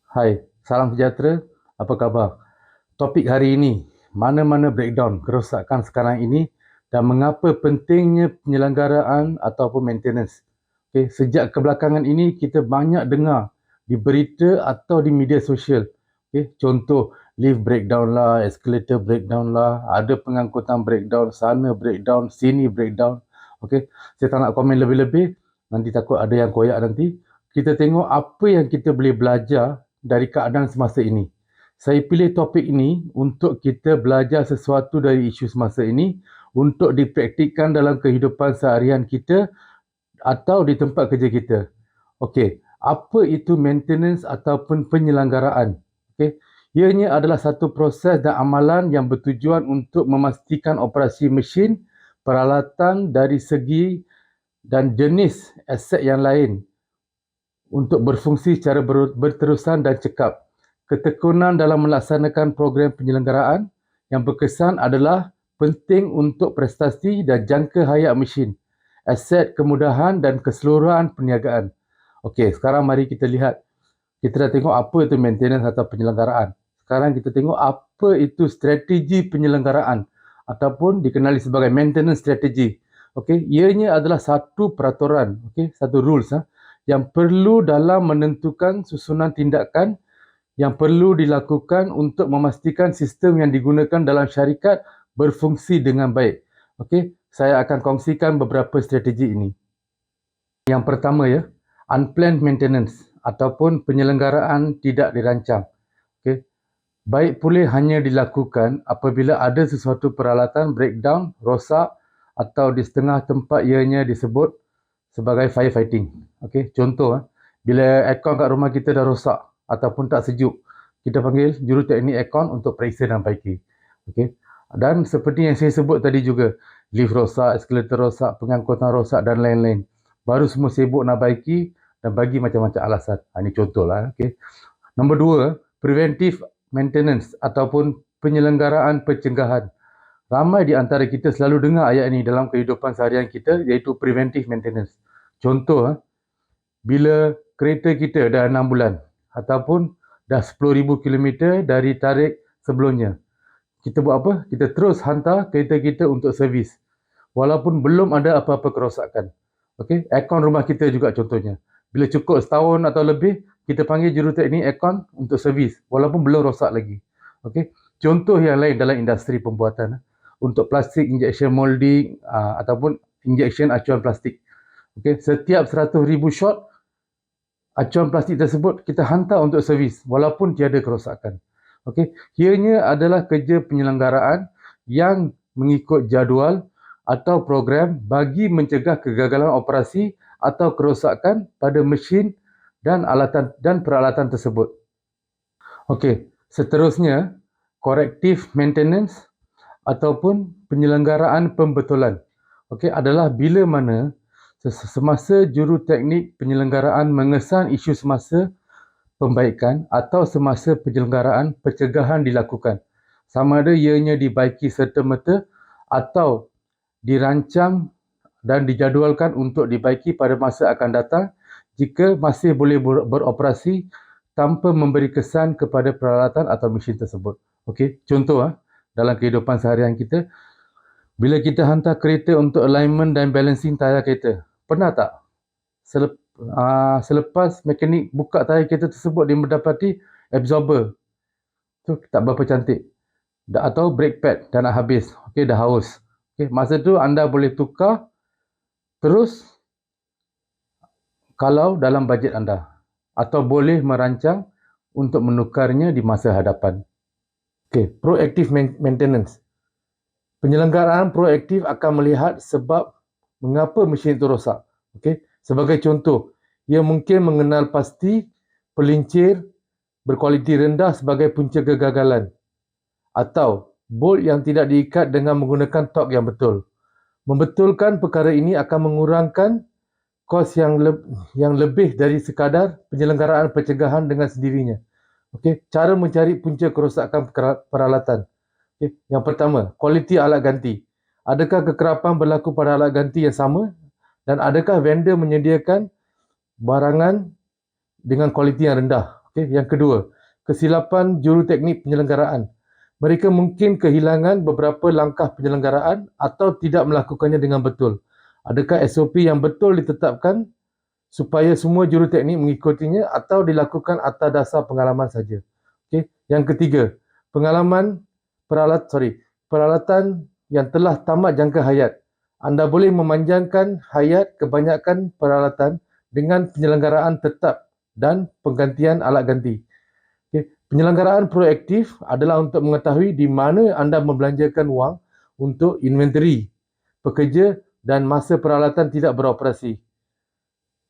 Hai, salam sejahtera. Apa khabar? Topik hari ini, mana-mana breakdown kerosakan sekarang ini dan mengapa pentingnya penyelenggaraan ataupun maintenance. Okay, sejak kebelakangan ini kita banyak dengar di berita atau di media sosial. Okay, contoh lift breakdown lah, escalator breakdown lah, ada pengangkutan breakdown, sana breakdown, sini breakdown. Okay, saya tak nak komen lebih-lebih, nanti takut ada yang koyak nanti. Kita tengok apa yang kita boleh belajar dari keadaan semasa ini. Saya pilih topik ini untuk kita belajar sesuatu dari isu semasa ini untuk dipraktikkan dalam kehidupan seharian kita atau di tempat kerja kita. Okey, apa itu maintenance ataupun penyelenggaraan? Okey, ianya adalah satu proses dan amalan yang bertujuan untuk memastikan operasi mesin, peralatan dari segi dan jenis aset yang lain untuk berfungsi secara berterusan dan cekap. Ketekunan dalam melaksanakan program penyelenggaraan yang berkesan adalah penting untuk prestasi dan jangka hayat mesin, aset, kemudahan dan keseluruhan perniagaan. Okey, sekarang mari kita lihat. Kita dah tengok apa itu maintenance atau penyelenggaraan. Sekarang kita tengok apa itu strategi penyelenggaraan ataupun dikenali sebagai maintenance strategy. Okey, ianya adalah satu peraturan, okey, satu rules yang perlu dalam menentukan susunan tindakan yang perlu dilakukan untuk memastikan sistem yang digunakan dalam syarikat berfungsi dengan baik. Okey, saya akan kongsikan beberapa strategi ini. Yang pertama unplanned maintenance ataupun penyelenggaraan tidak dirancang. Okey, baik pulih hanya dilakukan apabila ada sesuatu peralatan breakdown, rosak atau di setengah tempat ianya disebut sebagai firefighting. Okey, contoh bila aircon kat rumah kita dah rosak ataupun tak sejuk, kita panggil juruteknik aircon untuk periksa dan perbaiki. Okey. Dan seperti yang saya sebut tadi juga, lift rosak, eskalator rosak, pengangkutan rosak dan lain-lain. Baru semua sibuk nak baiki dan bagi macam-macam alasan. Ini contohlah. Okey. Nombor dua, preventive maintenance ataupun penyelenggaraan pencegahan. Ramai di antara kita selalu dengar ayat ini dalam kehidupan seharian kita, iaitu preventive maintenance. Contoh, bila kereta kita dah 6 bulan ataupun dah 10,000 kilometer dari tarikh sebelumnya, kita buat apa? Kita terus hantar kereta kita untuk servis walaupun belum ada apa-apa kerosakan. Okey, aircon rumah kita juga contohnya. Bila cukup setahun atau lebih, kita panggil juruteknik aircon untuk servis walaupun belum rosak lagi. Okey, contoh yang lain dalam industri pembuatan untuk plastik injection molding ataupun injection acuan plastik. Okey, setiap 100,000 shot acuan plastik tersebut kita hantar untuk servis walaupun tiada kerosakan. Okey, ianya adalah kerja penyelenggaraan yang mengikut jadual atau program bagi mencegah kegagalan operasi atau kerosakan pada mesin dan alatan dan peralatan tersebut. Okey, seterusnya corrective maintenance ataupun penyelenggaraan pembetulan. Okey, adalah bila mana semasa juruteknik penyelenggaraan mengesan isu semasa pembaikan atau semasa penyelenggaraan pencegahan dilakukan. Sama ada ianya dibaiki serta-merta atau dirancang dan dijadualkan untuk dibaiki pada masa akan datang jika masih boleh beroperasi tanpa memberi kesan kepada peralatan atau mesin tersebut. Okey, contoh dalam kehidupan seharian kita, bila kita hantar kereta untuk alignment dan balancing tayar kereta, pernah tak selepas mekanik buka tayar kereta tersebut dia mendapati absorber tu tak berapa cantik atau brake pad dah nak habis, okey, dah haus. Okey, masa tu anda boleh tukar terus kalau dalam bajet anda atau boleh merancang untuk menukarnya di masa hadapan. Okey, proactive maintenance. Penyelenggaraan proaktif akan melihat sebab mengapa mesin itu rosak. Okey, sebagai contoh, ia mungkin mengenal pasti pelincir berkualiti rendah sebagai punca kegagalan atau bolt yang tidak diikat dengan menggunakan torque yang betul. Membetulkan perkara ini akan mengurangkan kos yang lebih dari sekadar penyelenggaraan pencegahan dengan sendirinya. Okey, cara mencari punca kerosakan peralatan. Okay. Yang pertama, kualiti alat ganti. Adakah kekerapan berlaku pada alat ganti yang sama dan adakah vendor menyediakan barangan dengan kualiti yang rendah? Okey, yang kedua, kesilapan juruteknik penyelenggaraan. Mereka mungkin kehilangan beberapa langkah penyelenggaraan atau tidak melakukannya dengan betul. Adakah SOP yang betul ditetapkan supaya semua juruteknik mengikutinya atau dilakukan atas dasar pengalaman saja? Okey, yang ketiga, peralatan yang telah tamat jangka hayat. Anda boleh memanjangkan hayat kebanyakan peralatan dengan penyelenggaraan tetap dan penggantian alat ganti. Okay. Penyelenggaraan proaktif adalah untuk mengetahui di mana anda membelanjakan wang untuk inventory, pekerja dan masa peralatan tidak beroperasi.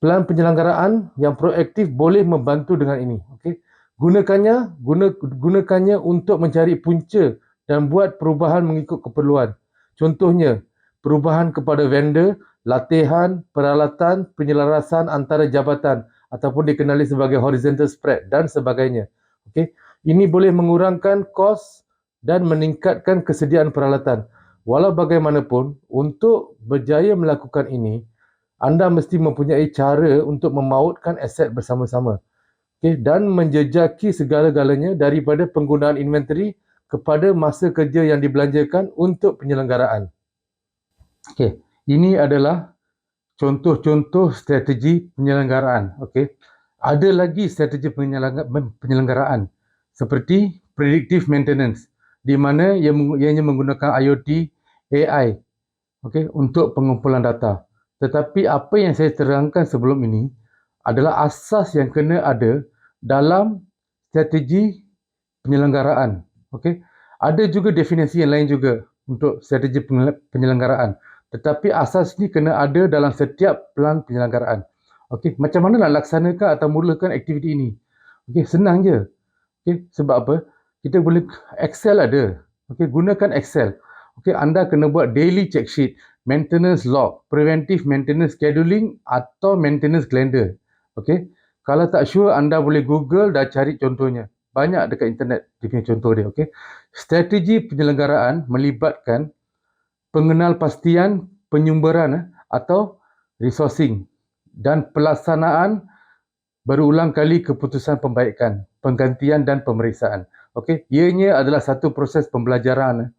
Pelan penyelenggaraan yang proaktif boleh membantu dengan ini. Okay. Gunakannya untuk mencari punca dan buat perubahan mengikut keperluan. Contohnya, perubahan kepada vendor, latihan, peralatan, penyelarasan antara jabatan ataupun dikenali sebagai horizontal spread dan sebagainya. Okey, ini boleh mengurangkan kos dan meningkatkan kesediaan peralatan. Walau bagaimanapun, untuk berjaya melakukan ini, anda mesti mempunyai cara untuk memautkan aset bersama-sama. Okey, dan menjejaki segala-galanya daripada penggunaan inventory kepada masa kerja yang dibelanjakan untuk penyelenggaraan. Okey, ini adalah contoh-contoh strategi penyelenggaraan. Okey, ada lagi strategi penyelenggaraan seperti predictive maintenance di mana ianya menggunakan IoT, AI, okey, untuk pengumpulan data. Tetapi apa yang saya terangkan sebelum ini adalah asas yang kena ada dalam strategi penyelenggaraan. Okey, ada juga definisi yang lain juga untuk strategi penyelenggaraan. Tetapi asas ni kena ada dalam setiap pelan penyelenggaraan. Okey, macam mana nak laksanakan atau mulakan aktiviti ini? Okey, senang je. Okey, sebab apa? Kita boleh Excel ada. Okey, gunakan Excel. Okey, anda kena buat daily check sheet, maintenance log, preventive maintenance scheduling atau maintenance calendar. Okey, kalau tak sure anda boleh Google dan cari contohnya. Banyak dekat internet dia punya contoh dia. Okey, strategi penyelenggaraan melibatkan pengenalpastian penyumberan atau resourcing dan pelaksanaan berulang kali keputusan pembaikan, penggantian dan pemeriksaan. Okey, ianya adalah satu proses pembelajaran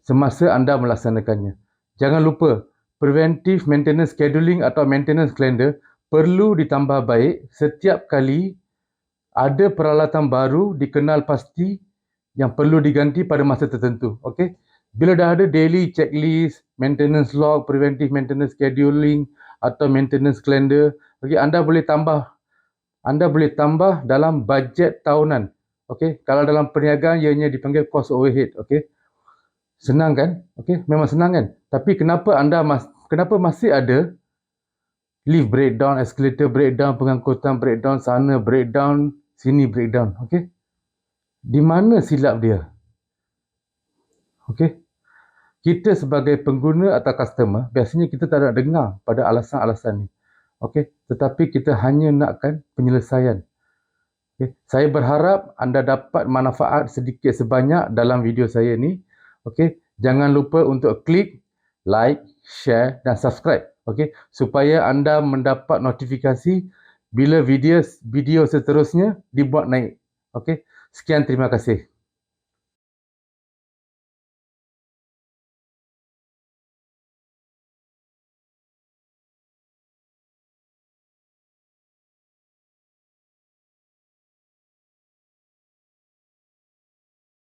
semasa anda melaksanakannya. Jangan lupa, preventive maintenance scheduling atau maintenance calendar perlu ditambah baik setiap kali ada peralatan baru dikenal pasti yang perlu diganti pada masa tertentu. Okey, bila dah ada daily checklist, maintenance log, preventive maintenance scheduling atau maintenance calendar, okey, anda boleh tambah dalam bajet tahunan. Okey, kalau dalam perniagaan ianya dipanggil cost overhead. Okey, senang kan? Okey, memang senang kan? Tapi kenapa masih ada lift breakdown, escalator breakdown, pengangkutan breakdown, sana breakdown, sini breakdown? Okey, di mana silap dia? Okey, kita sebagai pengguna atau customer, biasanya kita tak nak dengar pada alasan-alasan ni. Okey, tetapi kita hanya nakkan penyelesaian. Okay. Saya berharap anda dapat manfaat sedikit sebanyak dalam video saya ni. Okey, jangan lupa untuk klik like, share dan subscribe. Okey, supaya anda mendapat notifikasi bila video seterusnya dibuat naik. Okey, sekian, terima kasih.